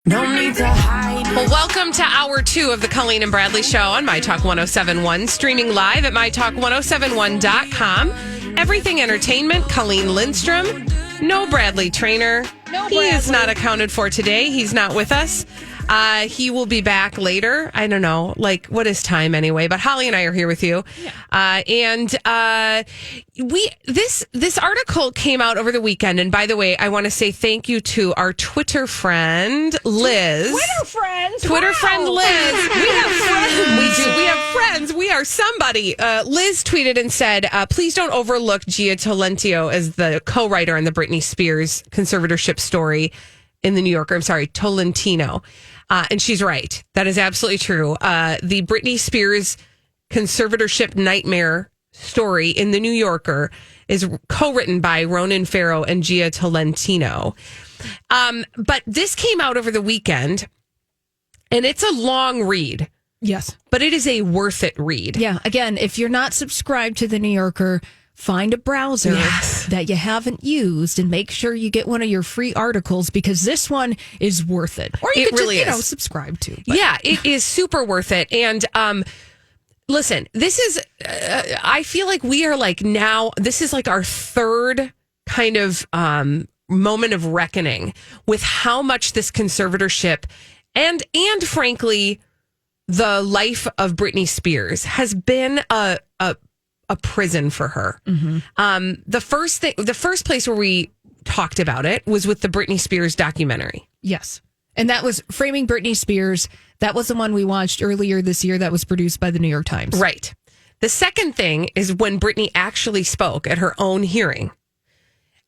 No need to hide it. Well, welcome to hour 2 of the Colleen and Bradley Show on My Talk 1071, streaming live at mytalk1071.com. Everything Entertainment, Colleen Lindstrom. No Bradley Trainer. He is not accounted for today. He's not with us. He will be back later. I don't know, what is time anyway? But Holly and I are here with you. Yeah. This article came out over the weekend. And by the way, I want to say thank you to our Twitter friend, Liz. Twitter friend Liz. We have friends. We have friends. We are somebody. Liz tweeted and said, please don't overlook Gia Tolentino as the co-writer on the Britney Spears conservatorship story in the New Yorker. I'm sorry, Tolentino. And she's right. That is absolutely true. The Britney Spears conservatorship nightmare story in the New Yorker is co-written by Ronan Farrow and Gia Tolentino. But this came out over the weekend, and it's a long read. Yes. But it is a worth it read. Yeah. Again, if you're not subscribed to the New Yorker, find a browser that you haven't used and make sure you get one of your free articles, because this one is worth it. Or you could really just, subscribe to. But. Yeah, it is super worth it. And listen, this is, I feel like we are now, this is our third kind of moment of reckoning with how much this conservatorship and frankly, the life of Britney Spears has been a prison for her. Mm-hmm. The first place where we talked about it was with the Britney Spears documentary. Yes. And that was Framing Britney Spears. That was the one we watched earlier this year that was produced by the New York Times. Right. The second thing is when Britney actually spoke at her own hearing.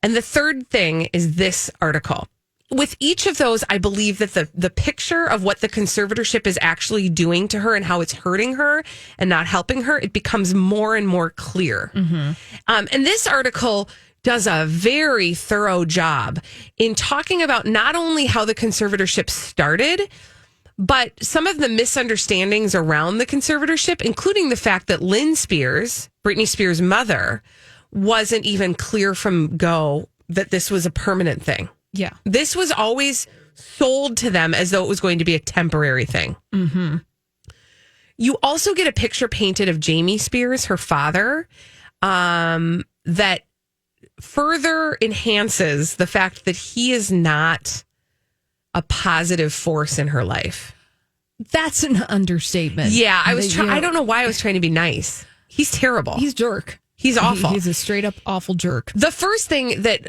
And the third thing is this article. With each of those, I believe that the picture of what the conservatorship is actually doing to her and how it's hurting her and not helping her, it becomes more and more clear. Mm-hmm. And this article does a very thorough job in talking about not only how the conservatorship started, but some of the misunderstandings around the conservatorship, including the fact that Lynn Spears, Britney Spears' mother, wasn't even clear from go that this was a permanent thing. Yeah. This was always sold to them as though it was going to be a temporary thing. Mm-hmm. You also get a picture painted of Jamie Spears, her father, that further enhances the fact that he is not a positive force in her life. That's an understatement. Yeah, I don't know why I was trying to be nice. He's terrible. He's a jerk. He's awful. He's a straight up awful jerk. The first thing that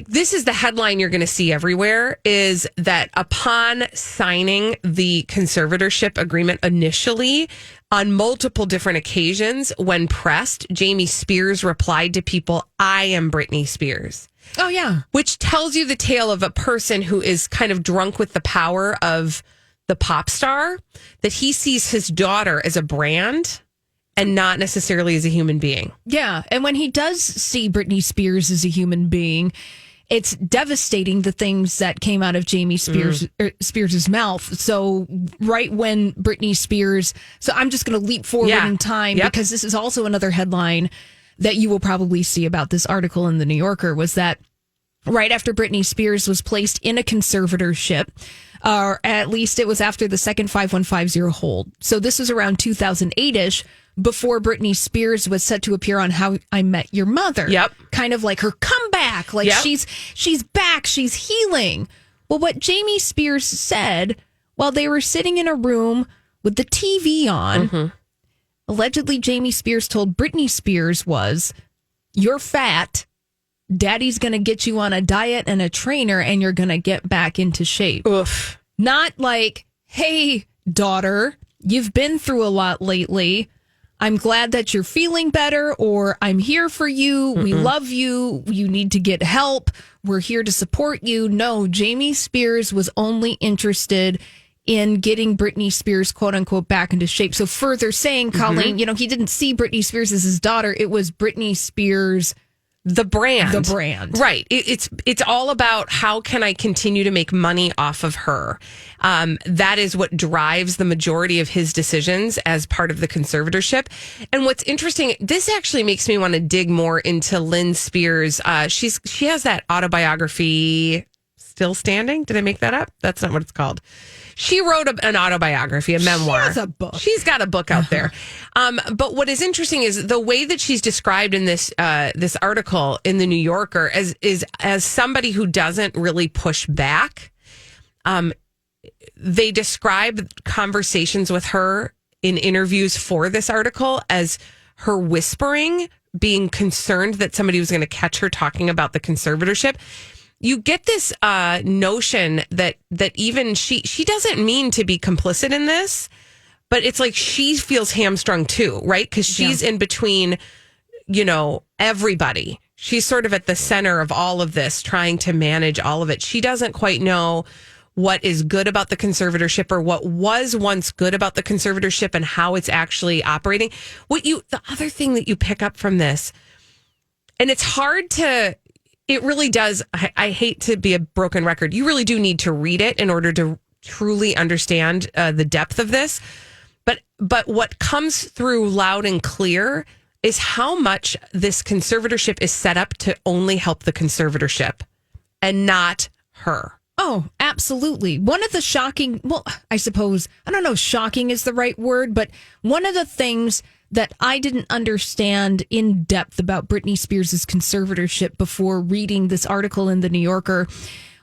this is the headline you're going to see everywhere is that upon signing the conservatorship agreement initially, on multiple different occasions, when pressed, Jamie Spears replied to people, "I am Britney Spears." Oh, yeah. Which tells you the tale of a person who is kind of drunk with the power of the pop star, that he sees his daughter as a brand and not necessarily as a human being. Yeah. And when he does see Britney Spears as a human being, it's devastating, the things that came out of Jamie Spears' mouth. So right when Britney Spears... So I'm just going to leap forward in time because this is also another headline that you will probably see about this article in the New Yorker, was that right after Britney Spears was placed in a conservatorship, or at least it was after the second 5150 hold. So this was around 2008-ish, before Britney Spears was set to appear on How I Met Your Mother. Yep. Kind of like her comeback. Like she's back. She's healing. Well, what Jamie Spears said while they were sitting in a room with the TV on, allegedly Jamie Spears told Britney Spears was, "You're fat. Daddy's going to get you on a diet and a trainer and you're going to get back into shape." Oof. Not like, "Hey, daughter, you've been through a lot lately. I'm glad that you're feeling better," or "I'm here for you. We love you. You need to get help. We're here to support you." No, Jamie Spears was only interested in getting Britney Spears, quote unquote, back into shape. So further saying, Colleen, he didn't see Britney Spears as his daughter. It was Britney Spears, the brand. Right. It's all about how can I continue to make money off of her. That is what drives the majority of his decisions as part of the conservatorship. And what's interesting, this actually makes me want to dig more into Lynn Spears. She has that autobiography Still Standing. Did I make that up? That's not what it's called. She wrote an autobiography, a memoir. She has a book. She's got a book out there. But what is interesting is the way that she's described in this this article in the New Yorker as somebody who doesn't really push back. They describe conversations with her in interviews for this article as her whispering, being concerned that somebody was going to catch her talking about the conservatorship. You get this notion that even she doesn't mean to be complicit in this, but it's like she feels hamstrung too, right? Because she's in between, everybody. She's sort of at the center of all of this, trying to manage all of it. She doesn't quite know what is good about the conservatorship or what was once good about the conservatorship and how it's actually operating. The other thing that you pick up from this, and it's hard to, it really does. I hate to be a broken record. You really do need to read it in order to truly understand the depth of this. But what comes through loud and clear is how much this conservatorship is set up to only help the conservatorship and not her. Oh, absolutely. One of the shocking, I suppose, I don't know if shocking is the right word, but one of the things that I didn't understand in depth about Britney Spears' conservatorship before reading this article in the New Yorker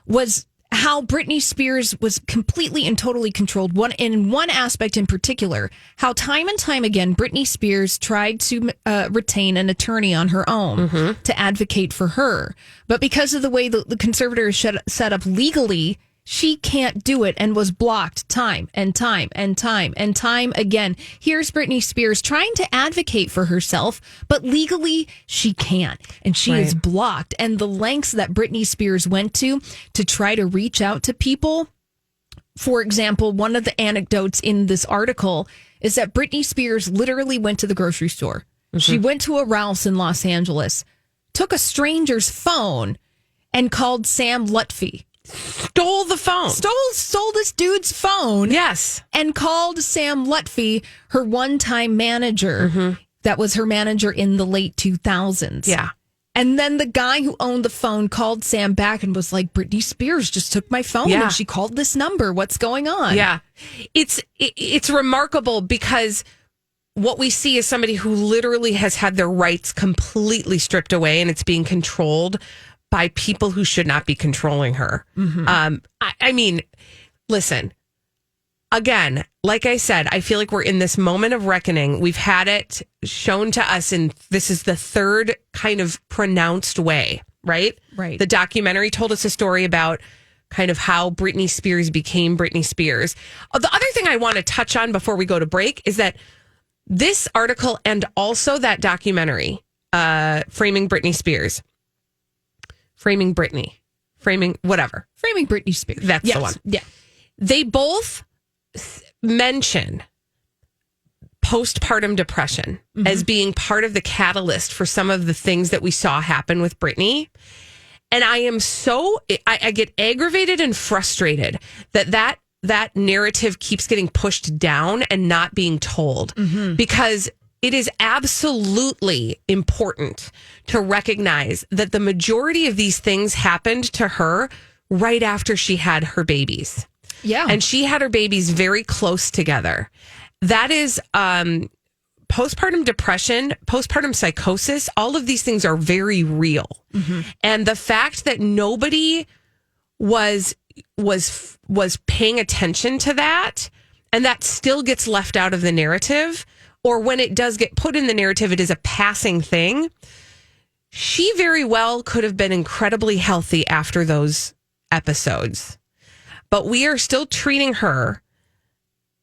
was how Britney Spears was completely and totally controlled. In one aspect in particular, how time and time again, Britney Spears tried to retain an attorney on her own to advocate for her. But because of the way the conservator is set up legally, she can't do it and was blocked time and time and time and time again. Here's Britney Spears trying to advocate for herself, but legally she can't. And she is blocked. And the lengths that Britney Spears went to try to reach out to people. For example, one of the anecdotes in this article is that Britney Spears literally went to the grocery store. She went to a Ralph's in Los Angeles, took a stranger's phone and called Sam Lutfi. Stole the phone. Stole this dude's phone. Yes. And called Sam Lutfi, her one-time manager. That was her manager in the late 2000s. Yeah. And then the guy who owned the phone called Sam back and was like, Britney Spears just took my phone and she called this number. What's going on? Yeah. It's remarkable because what we see is somebody who literally has had their rights completely stripped away and it's being controlled by people who should not be controlling her. I mean, listen, again, like I said, I feel like we're in this moment of reckoning. We've had it shown to us, and this is the third kind of pronounced way, right? Right. The documentary told us a story about kind of how Britney Spears became Britney Spears. The other thing I want to touch on before we go to break is that this article and also that documentary, Framing Britney Spears, Framing Britney Spears. That's the one. Yeah. They both mention postpartum depression as being part of the catalyst for some of the things that we saw happen with Britney. And I am I get aggravated and frustrated that narrative keeps getting pushed down and not being told because it is absolutely important to recognize that the majority of these things happened to her right after she had her babies. Yeah. And she had her babies very close together. That is postpartum depression, postpartum psychosis. All of these things are very real. And the fact that nobody was paying attention to that, and that still gets left out of the narrative, or when it does get put in the narrative, it is a passing thing. She very well could have been incredibly healthy after those episodes. But we are still treating her,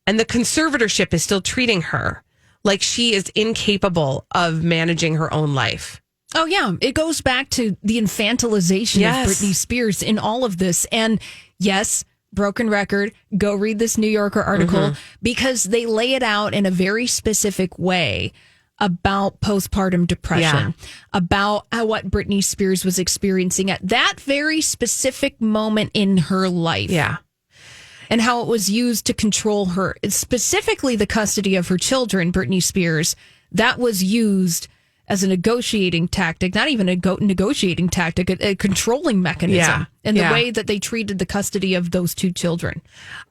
and the conservatorship is still treating her like she is incapable of managing her own life. Oh, yeah. It goes back to the infantilization of Britney Spears in all of this. And yes, broken record, go read this New Yorker article because they lay it out in a very specific way about postpartum depression, about what Britney Spears was experiencing at that very specific moment in her life. Yeah. And how it was used to control her, specifically the custody of her children, Britney Spears, that was used as a negotiating tactic, not even a negotiating tactic, a controlling mechanism. and the way that they treated the custody of those two children.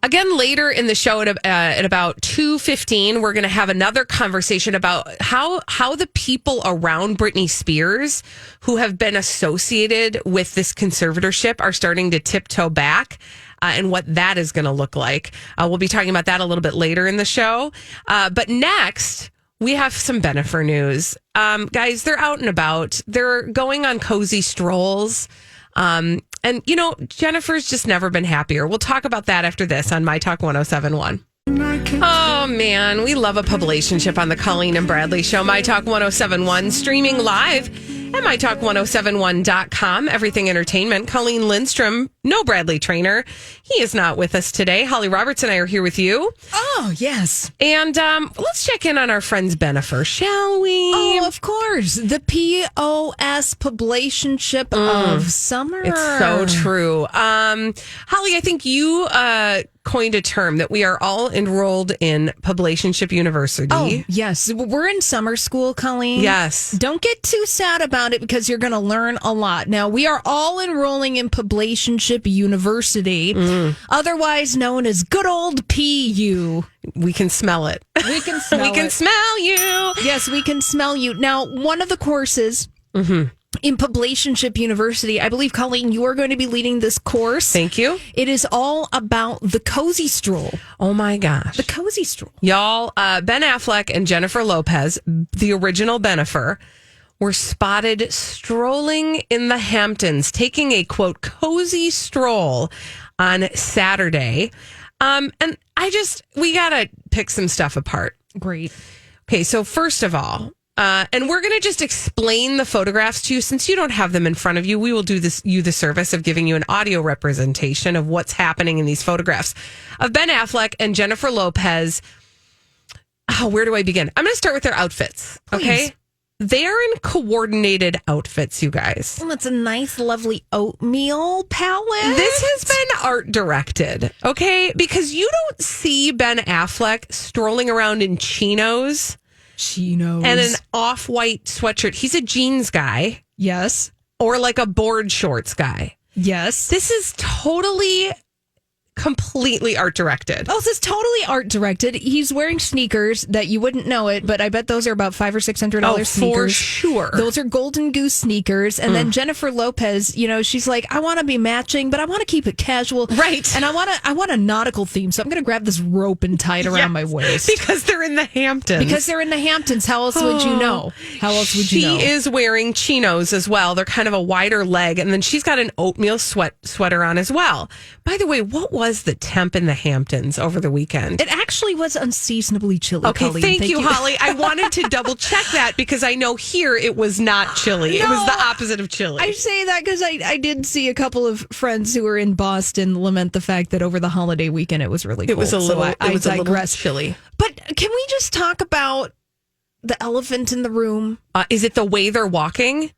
Again, later in the show at about 2:15, we're going to have another conversation about how the people around Britney Spears who have been associated with this conservatorship are starting to tiptoe back. And what that is going to look like. We'll be talking about that a little bit later in the show. But next, we have some Bennifer news. Guys, they're out and about. They're going on cozy strolls. And, Jennifer's just never been happier. We'll talk about that after this on My Talk 1071. Oh, man, we love a publicationship on the Colleen and Bradley Show. My Talk 1071, streaming live at mytalk1071.com. Everything Entertainment. Colleen Lindstrom, no Bradley Trainer. He is not with us today. Holly Roberts and I are here with you. Oh, yes. And let's check in on our friends Bennifer, shall we? Oh, of course. The POS publicationship of summer. It's so true. Holly, I think you coined a term that we are all enrolled in Publicationship University. Oh, yes. We're in summer school, Colleen. Yes. Don't get too sad about it because you're going to learn a lot. Now, we are all enrolling in Publicationship University, otherwise known as good old PU. We can smell it. We can smell We can smell you. Yes, we can smell you. Now, one of the courses in Publicationship University, I believe, Colleen, you are going to be leading this course. Thank you. It is all about the cozy stroll. Oh, my gosh. The cozy stroll. Y'all, Ben Affleck and Jennifer Lopez, the original Bennifer, were spotted strolling in the Hamptons, taking a, quote, cozy stroll on Saturday. And we got to pick some stuff apart. Great. Okay, so first of all, and we're going to just explain the photographs to you. Since you don't have them in front of you, we will do you the service of giving you an audio representation of what's happening in these photographs of Ben Affleck and Jennifer Lopez. Oh, where do I begin? I'm going to start with their outfits. Okay. Please. They are in coordinated outfits, you guys. Well, it's a nice, lovely oatmeal palette. This has been art directed, okay? Because you don't see Ben Affleck strolling around in chinos. Chinos. And an off-white sweatshirt. He's a jeans guy. Yes. Or like a board shorts guy. Yes. This is completely art directed. Oh, this is totally art directed. He's wearing sneakers that you wouldn't know it, but I bet those are about $500 or $600 sneakers. For sure. Those are Golden Goose sneakers. And then Jennifer Lopez, she's like, I want to be matching, but I want to keep it casual. Right. And I want a nautical theme, so I'm going to grab this rope and tie it around my waist. Because they're in the Hamptons. How else would you know? How else would you know? She is wearing chinos as well. They're kind of a wider leg. And then she's got an oatmeal sweater on as well. By the way, what was the temp in the Hamptons over the weekend? It actually was unseasonably chilly. Okay, Colleen. thank you, Holly. I wanted to double check that because I know here it was not chilly. No, it was the opposite of chilly. I say that because I did see a couple of friends who were in Boston lament the fact that over the holiday weekend it was really cold. It was a little, I digress. Chilly. But can we just talk about the elephant in the room? Is it the way they're walking?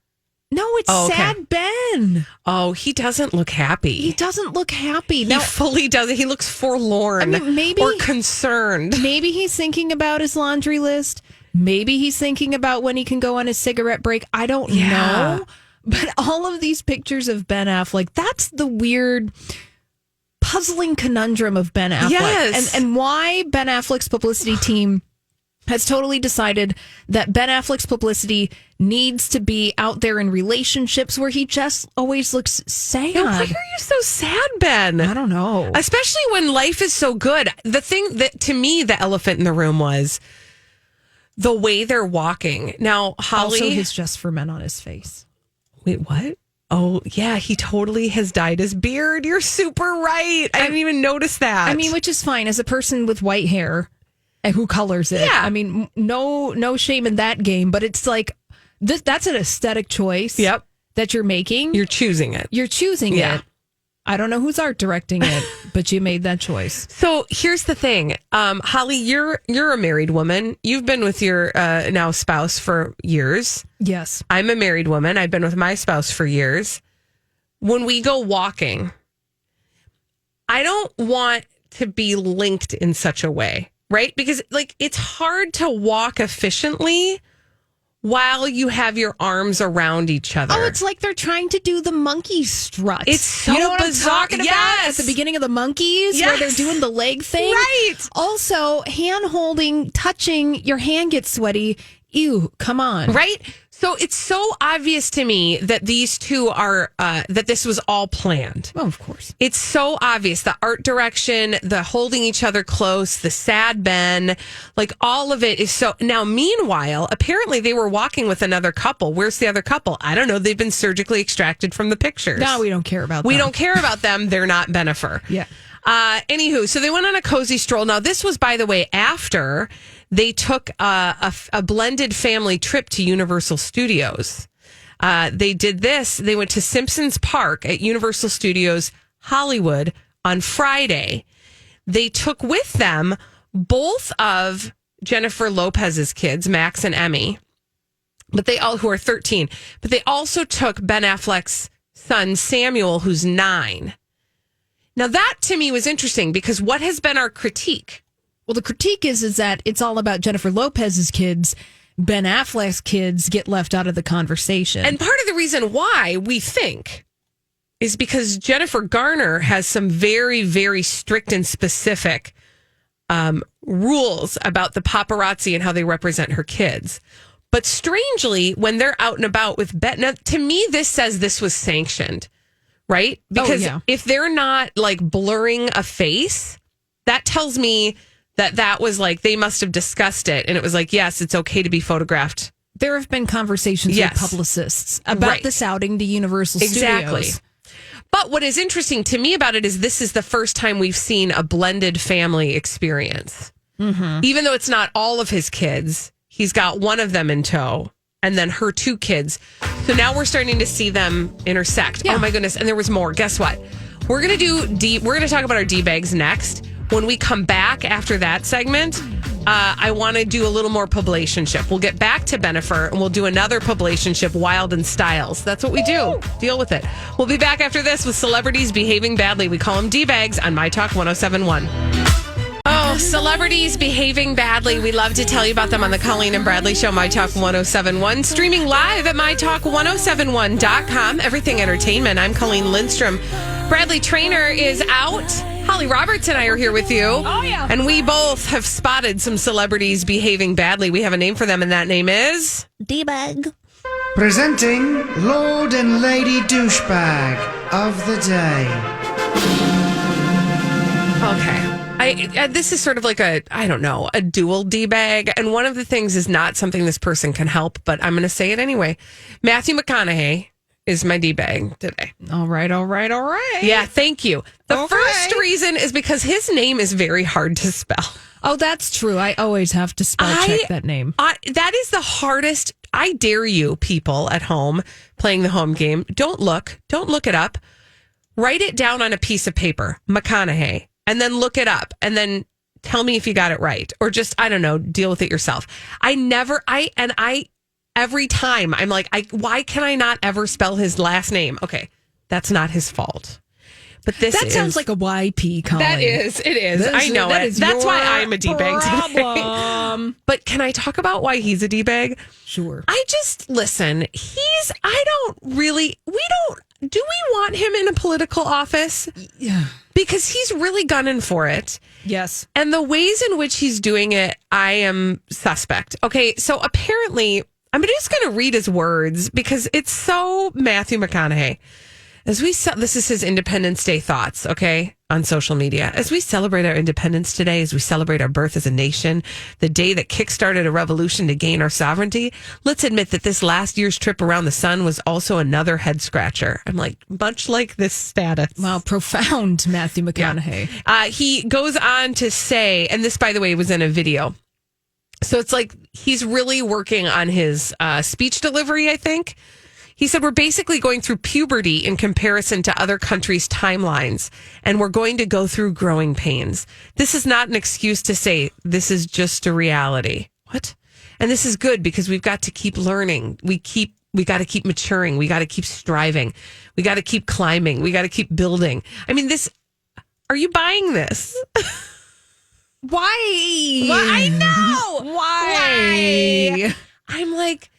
No, it's sad Ben. Oh, he doesn't look happy. He doesn't look happy. He fully doesn't. He looks forlorn. I mean, maybe, or concerned. Maybe he's thinking about his laundry list. Maybe he's thinking about when he can go on his cigarette break. I don't know. But all of these pictures of Ben Affleck, that's the weird, puzzling conundrum of Ben Affleck. Yes. And why Ben Affleck's publicity team has totally decided that Ben Affleck's publicity needs to be out there in relationships where he just always looks sad. Yeah, why are you so sad, Ben? I don't know. Especially when life is so good. The thing that, to me, the elephant in the room was the way they're walking. Now, Holly... Also his Just for Men on his face. Wait, what? Oh, yeah, he totally has dyed his beard. You're super right. I didn't even notice that. I mean, which is fine. As a person with white hair... and who colors it? Yeah. I mean, no shame in that game, but it's like that's an aesthetic choice. Yep. That you're making. You're choosing it. You're choosing it. I don't know who's art directing it, but you made that choice. So here's the thing, Holly. You're a married woman. You've been with your now spouse for years. Yes. I'm a married woman. I've been with my spouse for years. When we go walking, I don't want to be linked in such a way. Right? Because it's hard to walk efficiently while you have your arms around each other. Oh, it's like they're trying to do the monkey strut. It's so you know what bizarre. I'm talking about at the beginning of the monkeys where they're doing the leg thing. Right. Also, hand holding, touching, your hand gets sweaty. Ew, come on. Right? So it's so obvious to me that these two are, that this was all planned. Oh, of course. It's so obvious. The art direction, the holding each other close, the sad Ben, like all of it is so. Now, meanwhile, apparently they were walking with another couple. Where's the other couple? I don't know. They've been surgically extracted from the pictures. No, we don't care about them. We don't care about them. They're not Bennifer. Yeah. Anywho, so they went on a cozy stroll. Now, this was, by the way, after they took a blended family trip to Universal Studios. They did this. They went to Simpsons Park at Universal Studios Hollywood on Friday. They took with them both of Jennifer Lopez's kids, Max and Emmy, but they all who are 13. But they also took Ben Affleck's son, Samuel, who's 9. Now, that to me was interesting because what has been our critique? Well, the critique is that it's all about Jennifer Lopez's kids. Ben Affleck's kids get left out of the conversation. And part of the reason why we think is because Jennifer Garner has some very, very strict and specific rules about the paparazzi and how they represent her kids. But strangely, when they're out and about with Ben, now, to me, this says this was sanctioned, right? Because if they're not like blurring a face, that tells me that was like, they must have discussed it. And it was like, yes, it's okay to be photographed. There have been conversations with publicists about this outing to Universal Studios. But what is interesting to me about it is this is the first time we've seen a blended family experience. Mm-hmm. Even though it's not all of his kids, he's got one of them in tow and then her 2 kids. So now we're starting to see them intersect. Yeah. Oh my goodness. And there was more. Guess what? We're going to talk about our D-bags next. When we come back after that segment, I want to do a little more publicationship. We'll get back to Bennifer and we'll do another publicationship, Wild and Styles. That's what we do. Deal with it. We'll be back after this with celebrities behaving badly. We call them D-bags on My Talk 1071. Oh, celebrities behaving badly. We love to tell you about them on the Colleen and Bradley Show, My Talk 1071. Streaming live at MyTalk1071.com. Everything Entertainment. I'm Colleen Lindstrom. Bradley Traynor is out. Holly Roberts and I are here with you. Oh, yeah. And we both have spotted some celebrities behaving badly. We have a name for them, and that name is... D-Bag. Presenting Lord and Lady Douchebag of the Day. Okay. This is sort of like a dual D-bag. And one of the things is not something this person can help, but I'm going to say it anyway. Matthew McConaughey is my D-bag today. All right. Yeah, thank you. The first reason is because his name is very hard to spell. Oh, that's true. I always have to spell check that name. That is the hardest. I dare you, people at home playing the home game. Don't look it up. Write it down on a piece of paper, McConaughey, and then look it up and then tell me if you got it right. Or just, I don't know, deal with it yourself. Every time I'm like, why can I not ever spell his last name? Okay, that's not his fault. But that sounds like a YP, Colin. It is. I know it. That's why I'm a D-bag today. But can I talk about why he's a D-bag? Sure. Listen, do we want him in a political office? Yeah. Because he's really gunning for it. Yes. And the ways in which he's doing it, I am suspect. Okay, so apparently... I'm just going to read his words because it's so Matthew McConaughey. This is his Independence Day thoughts, okay, on social media. As we celebrate our independence today, as we celebrate our birth as a nation, the day that kickstarted a revolution to gain our sovereignty, let's admit that this last year's trip around the sun was also another head scratcher. I'm like, much like this status. Wow, profound, Matthew McConaughey. Yeah. He goes on to say, and this, by the way, was in a video. So it's like he's really working on his speech delivery, I think. He said, we're basically going through puberty in comparison to other countries' timelines, and we're going to go through growing pains. This is not an excuse to say this is just a reality. What? And this is good because we've got to keep learning. We got to keep maturing. We got to keep striving. We got to keep climbing. We got to keep building. I mean, are you buying this? Why? Well, I know. Why? I'm like,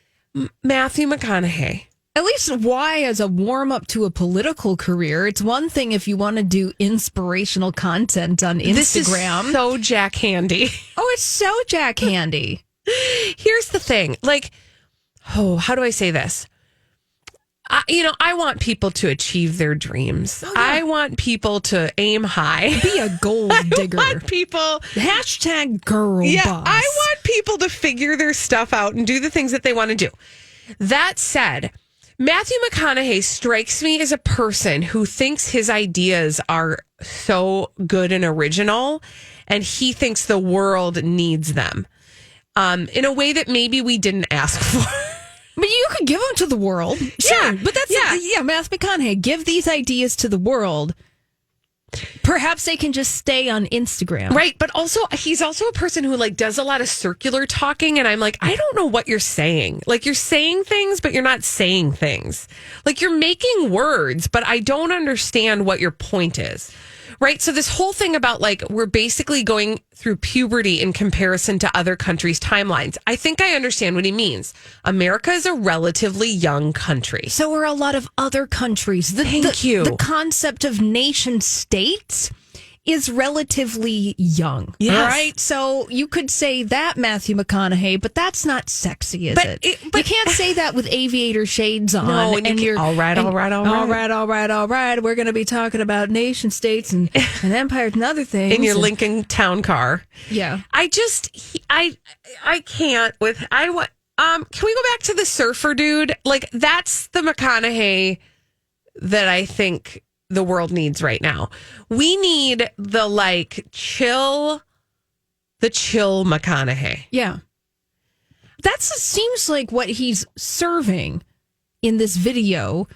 Matthew McConaughey. At least why as a warm-up to a political career? It's one thing if you want to do inspirational content on Instagram. This is so Jack Handy. Oh, it's so Jack Handy. Here's the thing. Like, how do I say this? I want people to achieve their dreams. Oh, yeah. I want people to aim high. Be a gold digger. I want people... Hashtag girl boss. I want people to figure their stuff out and do the things that they want to do. That said, Matthew McConaughey strikes me as a person who thinks his ideas are so good and original, and he thinks the world needs them in a way that maybe we didn't ask for. But you could give them to the world. Sure. Yeah, but that's Matthew McConaughey. Give these ideas to the world. Perhaps they can just stay on Instagram. Right. But also, he's also a person who does a lot of circular talking. And I'm like, I don't know what you're saying. Like, you're saying things, but you're not saying things. Like, you're making words, but I don't understand what your point is. Right. So this whole thing about we're basically going through puberty in comparison to other countries' timelines. I think I understand what he means. America is a relatively young country. So are a lot of other countries. Thank you. The concept of nation states is relatively young. Yes. All right. So you could say that, Matthew McConaughey, but that's not sexy, is it? But you can't say that with aviator shades on. No, and you're all right. All right. We're going to be talking about nation states and empires and other things. In your Lincoln Town car. Yeah. I can't with, can we go back to the surfer dude? That's the McConaughey that I think the world needs right now. We need the chill McConaughey. Yeah. That seems like what he's serving in this video.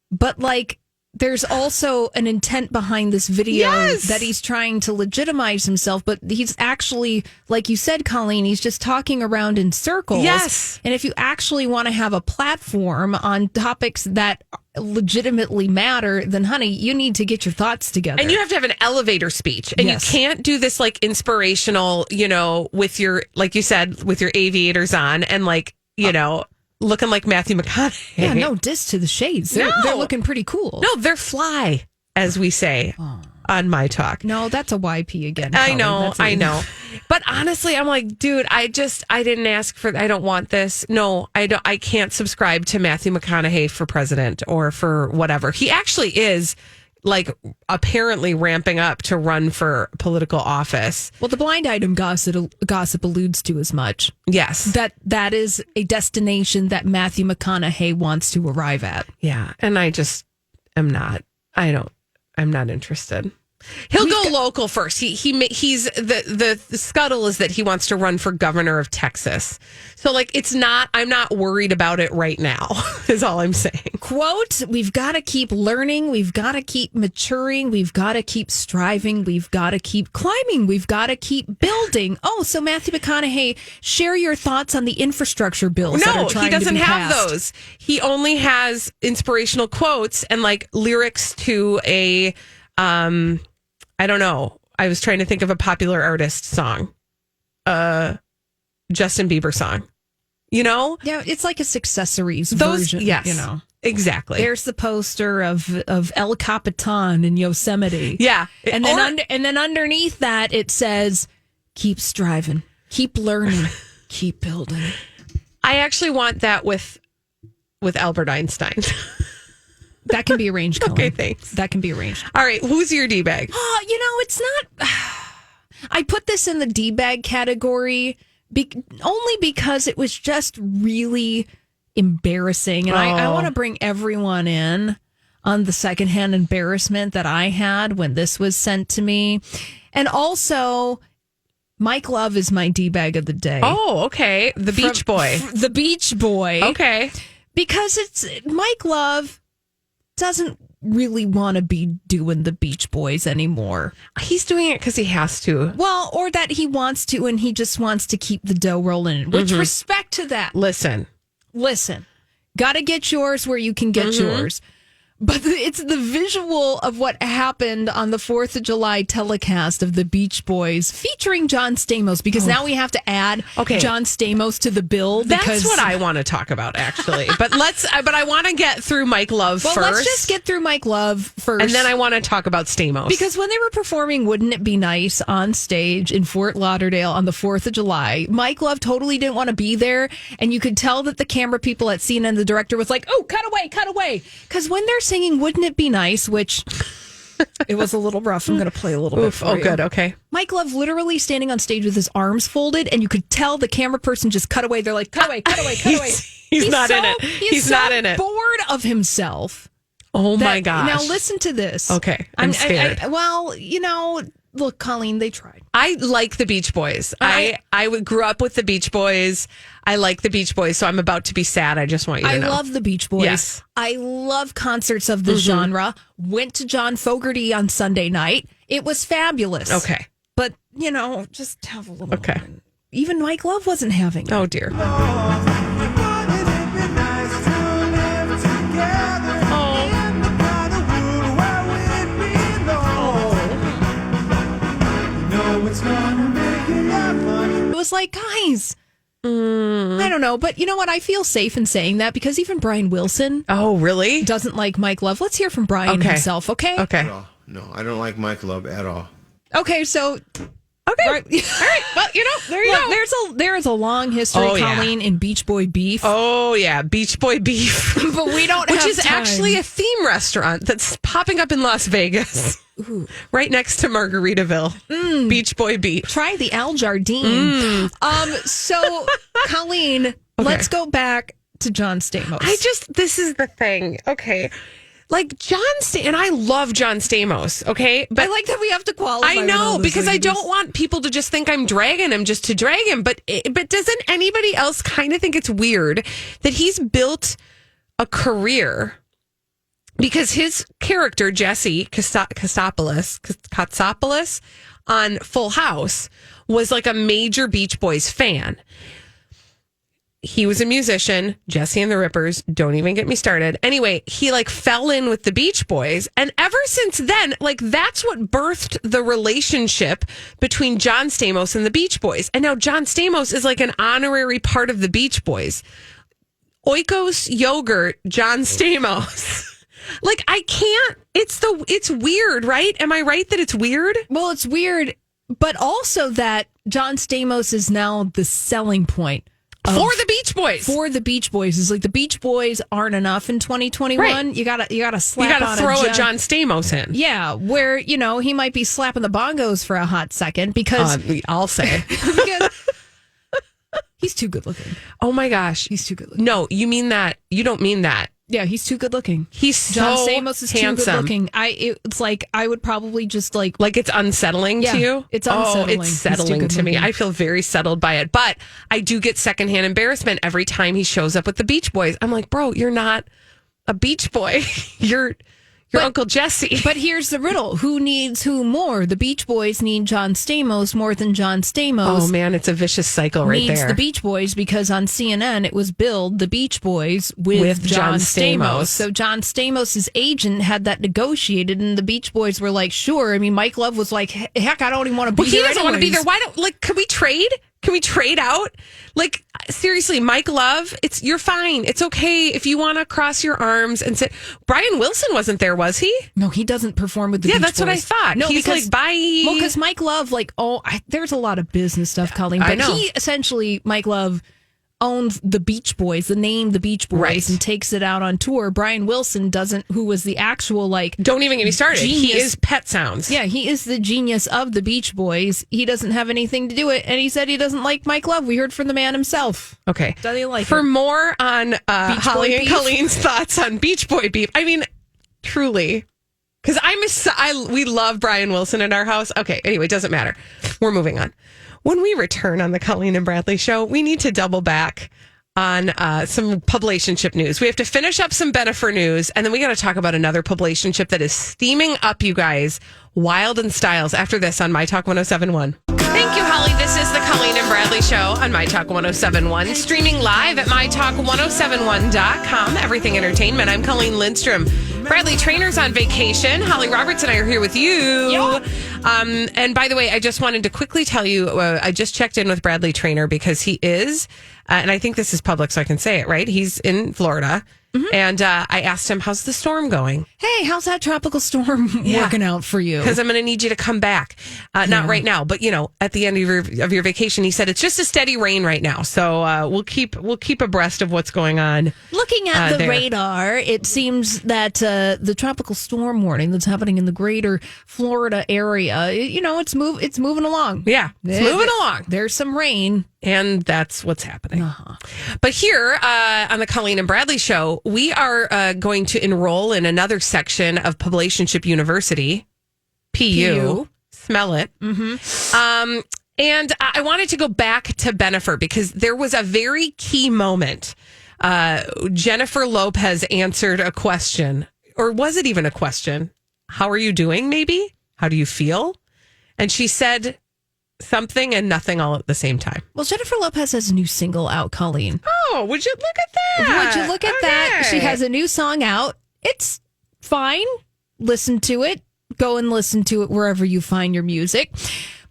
But there's also an intent behind this video that he's trying to legitimize himself. But he's actually, like you said, Colleen, he's just talking around in circles. Yes. And if you actually want to have a platform on topics that legitimately matter, then honey, you need to get your thoughts together. And you have to have an elevator speech. And you can't do this inspirational, with your, like you said, with your aviators on and looking like Matthew McConaughey. Yeah, no diss to the shades. They're looking pretty cool. No, they're fly, as we say on My Talk. No, that's a YP again. I know. But honestly, I'm like, dude, I didn't ask for, I don't want this. No, I can't subscribe to Matthew McConaughey for president or for whatever. He actually is apparently ramping up to run for political office. Well, the blind item gossip alludes to as much. Yes. That is a destination that Matthew McConaughey wants to arrive at. Yeah. And I just am not. I'm not interested. He'll go local first. He's the scuttle is that he wants to run for governor of Texas. So I'm not worried about it right now, is all I'm saying. Quote, we've got to keep learning. We've got to keep maturing. We've got to keep striving. We've got to keep climbing. We've got to keep building. Oh, so Matthew McConaughey, share your thoughts on the infrastructure bills that are trying to be passed. No, he doesn't have those. He only has inspirational quotes and lyrics to a, I don't know. I was trying to think of a popular artist song. Justin Bieber song. Yeah, it's like a accessories version. Yes, exactly. There's the poster of El Capitan in Yosemite. Yeah. And then underneath that it says, keep striving, keep learning, keep building. I actually want that with Albert Einstein. That can be arranged, Colin. Okay, thanks. That can be arranged. All right, who's your D-bag? Oh, it's not... I put this in the D-bag category only because it was just really embarrassing. And I want to bring everyone in on the secondhand embarrassment that I had when this was sent to me. And also, Mike Love is my D-bag of the day. Oh, okay. The Beach Boy. The Beach Boy. Okay. Because Mike Love doesn't really want to be doing the Beach Boys anymore. He's doing it because he has to. Well, or that he wants to and he just wants to keep the dough rolling. Which respect to that. Listen. Got to get yours where you can get yours. But it's the visual of what happened on the 4th of July telecast of the Beach Boys featuring John Stamos, because now we have to add John Stamos to the bill. That's what I want to talk about, actually. But I want to get through Mike Love first. Let's just get through Mike Love first. And then I want to talk about Stamos. Because when they were performing Wouldn't It Be Nice on stage in Fort Lauderdale on the 4th of July, Mike Love totally didn't want to be there. And you could tell that the camera people at CNN, the director, was like, oh, cut away. Because when they're singing Wouldn't It Be Nice, which it was a little rough. I'm going to play a little bit for you. Good. Okay. Mike Love literally standing on stage with his arms folded, and you could tell the camera person just cut away. They're like, cut away. He's not in it. He's not in it. Bored of himself. Oh my gosh. Now listen to this. Okay. I'm scared. Look, Colleen, they tried. I like the Beach Boys. I grew up with the Beach Boys. I like the Beach Boys, so I'm about to be sad. I just want you to know. I love the Beach Boys. Yes. I love concerts of the genre. Went to John Fogerty on Sunday night. It was fabulous. Okay. But, just have a little. Okay. Moment. Even Mike Love wasn't having it. Oh, dear. It was like, guys, I don't know. But you know what? I feel safe in saying that because even Brian Wilson really doesn't like Mike Love. Let's hear from Brian himself, okay? Okay. No, I don't like Mike Love at all. Okay, so... Okay. Right. All right. Well, there you go. There is a long history, Colleen, in Beach Boy beef. Oh, yeah. Beach Boy beef. But we don't Which have is time. actually a theme restaurant that's popping up in Las Vegas. Ooh. Right next to Margaritaville. Beach Boy beef. Try the Al Jardine. So, Colleen, let's go back to John Stamos. This is the thing. Okay. Like and I love John Stamos, okay? But I like that we have to qualify. I know, because I don't want people to just think I'm dragging him just to drag him. But doesn't anybody else kind of think it's weird that he's built a career? Because his character, Jesse Katsopoulos on Full House, was like a major Beach Boys fan. He was a musician, Jesse and the Rippers. Don't even get me started. Anyway, he fell in with the Beach Boys. And ever since then, that's what birthed the relationship between John Stamos and the Beach Boys. And now John Stamos is an honorary part of the Beach Boys. Oikos Yogurt, John Stamos. I can't. It's weird, right? Am I right that it's weird? Well, it's weird, but also that John Stamos is now the selling point. For the Beach Boys. For the Beach Boys. It's the Beach Boys aren't enough in 2021. Right. You gotta slap on throw a John Stamos in. Yeah, where, he might be slapping the bongos for a hot second because... I'll say. Because he's too good looking. Oh my gosh. He's too good looking. No, you mean that. You don't mean that. Yeah, he's too good looking. He's John so Stamos is handsome. too good looking. It's I would probably just it's unsettling to you? It's unsettling. Oh, it's settling to me. I feel very settled by it. But I do get secondhand embarrassment every time he shows up with the Beach Boys. I'm like, bro, you're not a Beach Boy. You're Uncle Jesse. But here's the riddle. Who needs who more? The Beach Boys need John Stamos more than John Stamos. Oh, man, it's a vicious cycle right needs there. The Beach Boys because on CNN it was billed the Beach Boys with John Stamos. So John Stamos' agent had that negotiated, and the Beach Boys were like, sure. I mean, Mike Love was like, heck, I don't even want to be here. He doesn't want to be there. Why don't, could we trade? Can we trade out? Seriously, Mike Love, you're fine. It's okay if you want to cross your arms and sit. Brian Wilson wasn't there, was he? No, he doesn't perform with the Beach Boys. Yeah, that's what I thought. No, he's because, bye. Well, because Mike Love, there's a lot of business stuff, Colleen. But I know. he essentially, Mike Love, owns the Beach Boys, the name the Beach Boys, right, and takes it out on tour. Brian Wilson doesn't, who was the actual don't even get me started. Genius. He is Pet Sounds. Yeah, he is the genius of the Beach Boys. He doesn't have anything to do it, and he said he doesn't like Mike Love. We heard from the man himself. Okay, doesn't he like for him? more on Holly and Colleen's thoughts on Beach Boy beef. I mean, truly. Because we love Brian Wilson in our house. Okay, anyway, doesn't matter. We're moving on. When we return on the Colleen and Bradley show, we need to double back on some publicationship news. We have to finish up some Bennifer news, and then we got to talk about another publicationship that is steaming up, you guys. Wild and Styles after this on My Talk 107.1. Thank you, Holly. This is the Colleen and Bradley show on My Talk 107.1, streaming live at mytalk1071.com. Everything Entertainment. I'm Colleen Lindstrom. Bradley Trainor's on vacation. Holly Roberts and I are here with you. And by the way, I just wanted to quickly tell you, I just checked in with Bradley Trainor because he is, and I think this is public, so I can say it, right? He's in Florida. And I asked him, how's the storm going? Hey, how's that tropical storm working out for you? Because I'm going to need you to come back. Not right now, but at the end of your vacation, he said it's just a steady rain right now. So we'll keep abreast of what's going on. Looking at the there. radar, it seems that the tropical storm warning that's happening in the greater Florida area, it's moving along. Yeah, it's moving along. There's some rain. And that's what's happening. But here on the Colleen and Bradley Show, we are going to enroll in another section of Publicationship University, PU. Smell it. And I wanted to go back to Bennifer because there was a very key moment. Jennifer Lopez answered a question, or was it even a question? How are you doing, maybe? How do you feel? And she said something and nothing all at the same time. Well, Jennifer Lopez has a new single out, Colleen. Oh, would you look at that? Would you look at that? She has a new song out. It's fine. Listen to it. Go and listen to it wherever you find your music.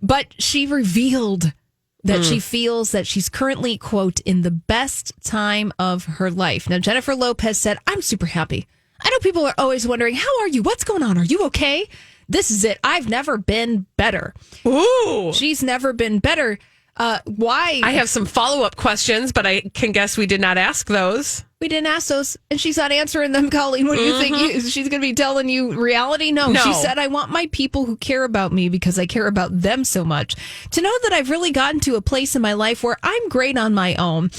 But she revealed that she feels that she's currently, quote, in the best time of her life. Now, Jennifer Lopez said, I'm super happy. I know people are always wondering, how are you? What's going on? Are you okay? This is it. I've never been better. Ooh. She's never been better. Why? I have some follow-up questions, but I can guess we did not ask those. We didn't ask those, and she's not answering them, Colleen. What do you think? She's going to be telling you reality? No. She said, I want my people who care about me because I care about them so much to know that I've really gotten to a place in my life where I'm great on my own.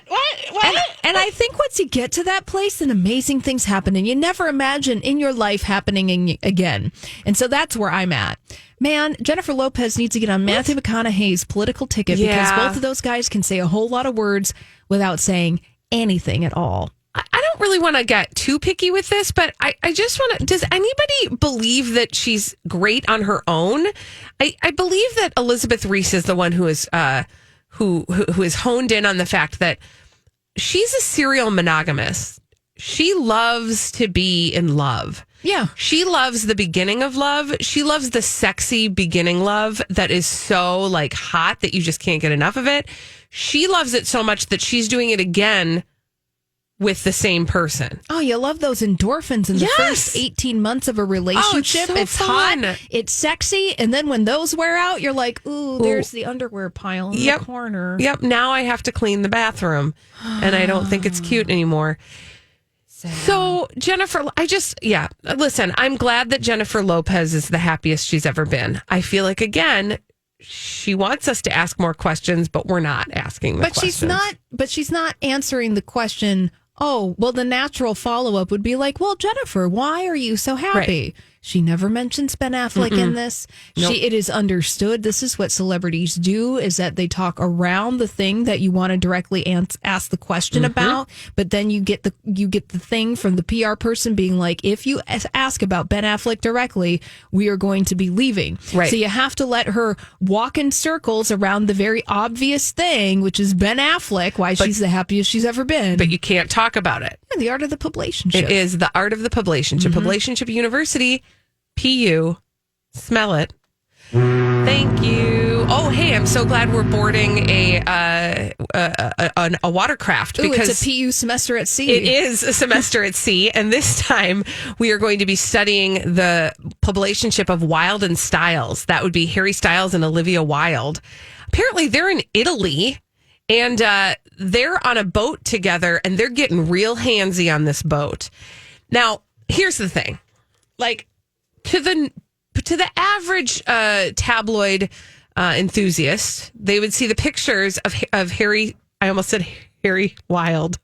What? And I think once you get to that place, then amazing things happen, and you never imagine in your life happening again. And so that's where I'm at. Man, Jennifer Lopez needs to get on Matthew McConaughey's political ticket because both of those guys can say a whole lot of words without saying anything at all. I don't really want to get too picky with this, but I just want to, does anybody believe that she's great on her own? I believe that Elizabeth Reese is the one who is who is honed in on the fact that she's a serial monogamist. She loves to be in love. Yeah. She loves the beginning of love. She loves the sexy beginning love that is so hot that you just can't get enough of it. She loves it so much that she's doing it again with the same person. Oh, you love those endorphins in the first 18 months of a relationship. Oh, it's so hot, fun. it's sexy, and then when those wear out, you're like, ooh, there's the underwear pile in the corner. Yep, now I have to clean the bathroom, and I don't think it's cute anymore. So, Jennifer, listen, I'm glad that Jennifer Lopez is the happiest she's ever been. I feel like, again, she wants us to ask more questions, but we're not asking the questions. She's not answering the question. Oh, well, the natural follow-up would be like, well, Jennifer, why are you so happy? Right. She never mentions Ben Affleck in this. Nope. It is understood. This is what celebrities do, is that they talk around the thing that you want to directly ask the question about. But then you get the thing from the PR person being like, if you ask about Ben Affleck directly, we are going to be leaving. Right. So you have to let her walk in circles around the very obvious thing, which is Ben Affleck, why she's the happiest she's ever been. But you can't talk about it. Yeah, the art of the publicationship. It is the art of the publicationship. Publicationship University, PU. Smell it. Thank you. Oh, hey, I'm so glad we're boarding a watercraft. Ooh, because it's a PU semester at sea. It is a semester at sea, and this time we are going to be studying the publicationship of Wilde and Styles. That would be Harry Styles and Olivia Wilde. Apparently, they're in Italy, and they're on a boat together, and they're getting real handsy on this boat. Now, here's the thing. To the average tabloid enthusiast, they would see the pictures of Harry. I almost said Harry Wilde.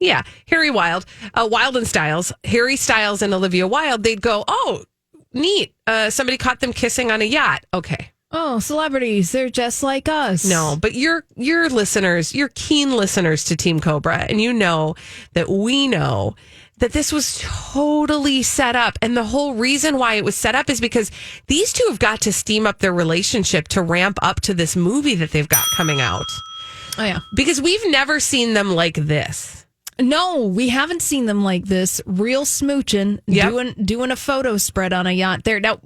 Yeah, Harry Wilde, Wilde and Styles, Harry Styles and Olivia Wilde. They'd go, oh, neat. Somebody caught them kissing on a yacht. Okay. Oh, celebrities, they're just like us. No, but you're listeners, you're keen listeners to Team Cobra, and you know that we know that this was totally set up. And the whole reason why it was set up is because these two have got to steam up their relationship to ramp up to this movie that they've got coming out. Oh, yeah. Because we've never seen them like this. No, we haven't seen them like this. Real smooching, doing a photo spread on a yacht there. Now,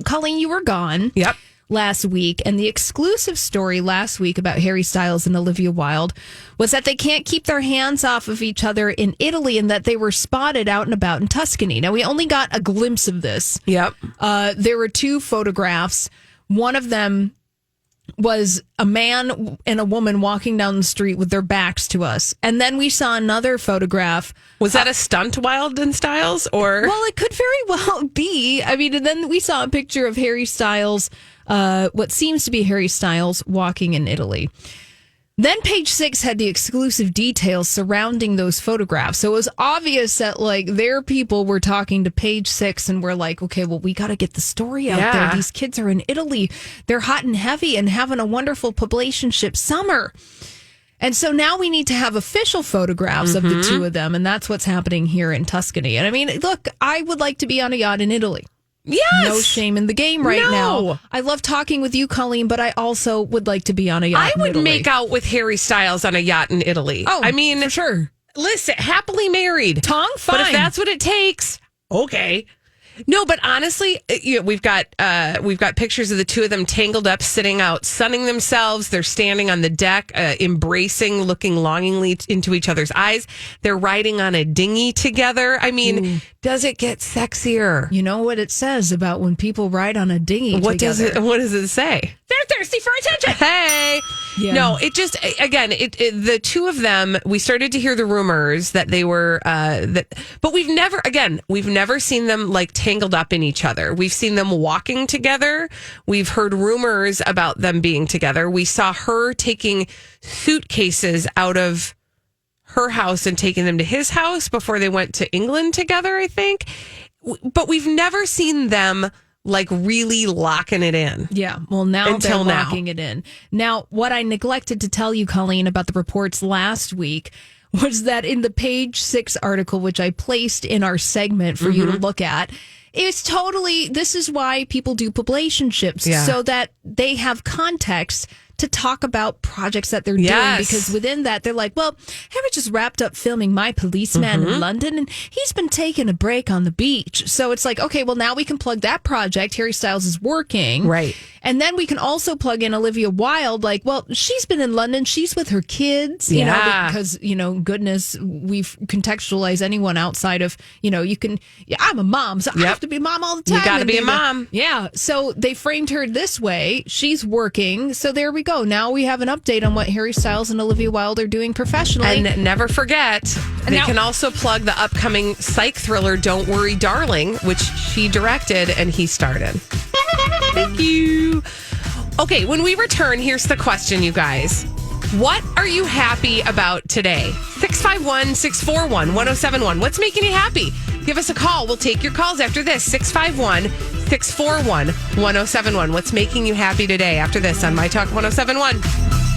Colleen, you were gone. Yep. Last week, and the exclusive story last week about Harry Styles and Olivia Wilde was that they can't keep their hands off of each other in Italy, and that they were spotted out and about in Tuscany. Now, we only got a glimpse of this. Yep. There were two photographs. One of them was a man and a woman walking down the street with their backs to us. And then we saw another photograph. Was that a stunt, Wilde and Styles? Or Well, it could very well be. I mean, and then we saw a picture of Harry Styles, what seems to be Harry Styles walking in Italy. Then Page Six had the exclusive details surrounding those photographs. So it was obvious that like their people were talking to Page Six and were like, okay, well, we got to get the story out there. These kids are in Italy. They're hot and heavy and having a wonderful publicationship summer. And so now we need to have official photographs of the two of them. And that's what's happening here in Tuscany. And I mean, look, I would like to be on a yacht in Italy. yes, No shame in the game right now. I love talking with you, Colleen, but I also would like to be on a yacht I would in Italy. make out with Harry Styles on a yacht in Italy. Oh, I mean, for sure. listen, happily married. Tongue, fine. But if that's what it takes, okay. No, but honestly, we've got pictures of the two of them tangled up, sitting out, sunning themselves. They're standing on the deck, embracing, looking longingly into each other's eyes. They're riding on a dinghy together. I mean, does it get sexier? You know what it says about when people ride on a dinghy What together? What does it say? They're thirsty for attention. Hey, Yeah. no, it just the two of them. We started to hear the rumors that they were but we've never seen them like tangled up in each other. We've seen them walking together. We've heard rumors about them being together. We saw her taking suitcases out of her house and taking them to his house before they went to England together, I think. But we've never seen them like really locking it in. Yeah, well, now Until they're now. locking it in. Now, what I neglected to tell you, Colleen, about the reports last week was that in the Page Six article, which I placed in our segment for you to look at, it's totally, this is why people do publicationships, so that they have context to talk about projects that they're doing, because within that they're like, well, Harry just wrapped up filming My Policeman in London and he's been taking a break on the beach. So it's like, okay, well, now we can plug that project. Harry Styles is working. Right. And then we can also plug in Olivia Wilde, like, well, she's been in London. She's with her kids, you know, because, you know, goodness, we've contextualized anyone outside of, you know, you can, I'm a mom, so I have to be a mom all the time. You got to and be a mom. Yeah. So they framed her this way. She's working. So there we go. Now we have an update on what Harry Styles and Olivia Wilde are doing professionally. And never forget, they now- can also plug the upcoming psych thriller Don't Worry, Darling, which she directed and he starred in. Thank you. Okay, when we return, here's the question, you guys. What are you happy about today? 651-641-1071. What's making you happy? Give us a call. We'll take your calls after this. 651-641-1071. What's making you happy today? After this on My Talk 1071.